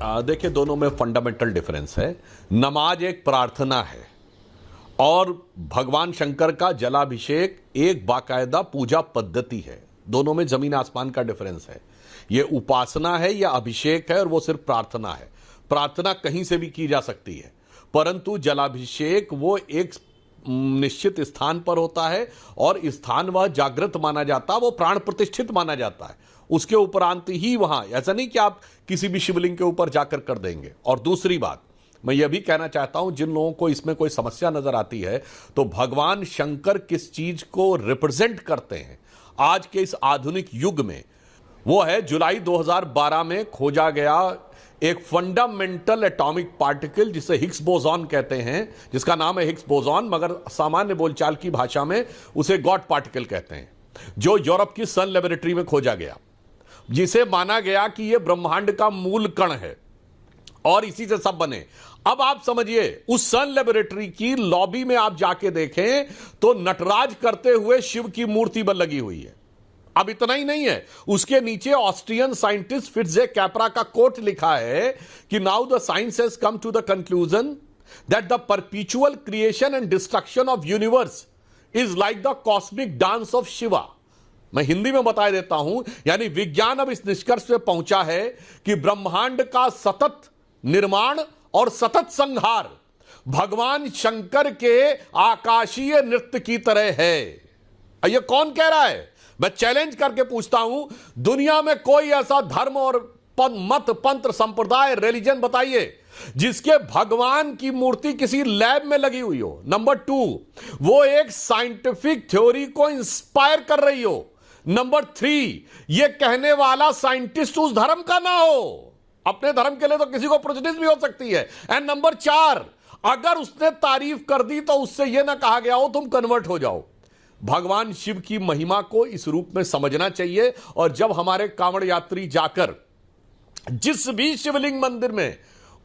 देखिए, दोनों में फंडामेंटल डिफरेंस है। नमाज एक प्रार्थना है और भगवान शंकर का जलाभिषेक एक बाकायदा पूजा पद्धति है। दोनों में जमीन आसमान का डिफरेंस है। ये उपासना है या अभिषेक है और वो सिर्फ प्रार्थना है। प्रार्थना कहीं से भी की जा सकती है, परंतु जलाभिषेक वो एक निश्चित स्थान पर होता है और स्थान वह जागृत माना जाता है, वो प्राण प्रतिष्ठित माना जाता है। उसके उपरांत ही वहां, ऐसा नहीं कि आप किसी भी शिवलिंग के ऊपर जाकर कर देंगे। और दूसरी बात मैं यह भी कहना चाहता हूं, जिन लोगों को इसमें कोई समस्या नजर आती है, तो भगवान शंकर किस चीज को रिप्रेजेंट करते हैं आज के इस आधुनिक युग में, वो है जुलाई 2012 में खोजा गया एक फंडामेंटल एटॉमिक पार्टिकल जिसे हिग्स बोसॉन कहते हैं, जिसका नाम है हिग्स बोसॉन, मगर सामान्य बोलचाल की भाषा में उसे गॉड पार्टिकल कहते हैं, जो यूरोप की सन लेबोरेटरी में खोजा गया, जिसे माना गया कि यह ब्रह्मांड का मूल कण है और इसी से सब बने। अब आप समझिए, उस सन लेबोरेटरी की लॉबी में आप जाके देखें तो नटराज करते हुए शिव की मूर्ति पर लगी हुई है। अब इतना ही नहीं है, उसके नीचे ऑस्ट्रियन साइंटिस्ट फिट्जे कैपरा का कोट लिखा है कि now the science has come to the conclusion that the perpetual creation and destruction of universe is like the cosmic dance of Shiva. मैं हिंदी में बता देता हूं, यानी विज्ञान अब इस निष्कर्ष पे पहुंचा है कि ब्रह्मांड का सतत निर्माण और सतत संहार भगवान शंकर के आकाशीय नृत्य की तरह है। यह कौन कह रहा है? मैं चैलेंज करके पूछता हूं, दुनिया में कोई ऐसा धर्म और मत, पंत्र, संप्रदाय, रिलीजन बताइए जिसके भगवान की मूर्ति किसी लैब में लगी हुई हो। नंबर 2, वो एक साइंटिफिक थ्योरी को इंस्पायर कर रही हो। नंबर 3, ये कहने वाला साइंटिस्ट उस धर्म का ना हो। अपने धर्म के लिए तो किसी को प्रेजुडिस भी हो सकती है। एंड नंबर 4, अगर उसने तारीफ कर दी तो उससे यह ना कहा गया हो तुम कन्वर्ट हो जाओ। भगवान शिव की महिमा को इस रूप में समझना चाहिए। और जब हमारे कांवड़ यात्री जाकर जिस भी शिवलिंग मंदिर में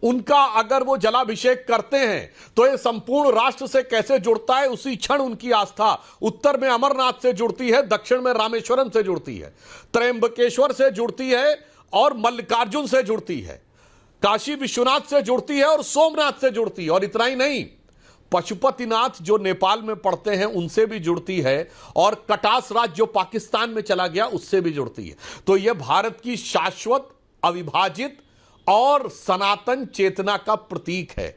उनका अगर वो जलाभिषेक करते हैं तो ये संपूर्ण राष्ट्र से कैसे जुड़ता है, उसी क्षण उनकी आस्था उत्तर में अमरनाथ से जुड़ती है, दक्षिण में रामेश्वरम से जुड़ती है, त्रयंबकेश्वर से जुड़ती है और मल्लिकार्जुन से जुड़ती है, काशी विश्वनाथ से जुड़ती है और सोमनाथ से जुड़ती है। और इतना ही नहीं, पशुपतिनाथ जो नेपाल में पड़ते हैं उनसे भी जुड़ती है और कटास राज जो पाकिस्तान में चला गया उससे भी जुड़ती है। तो यह भारत की शाश्वत, अविभाजित और सनातन चेतना का प्रतीक है।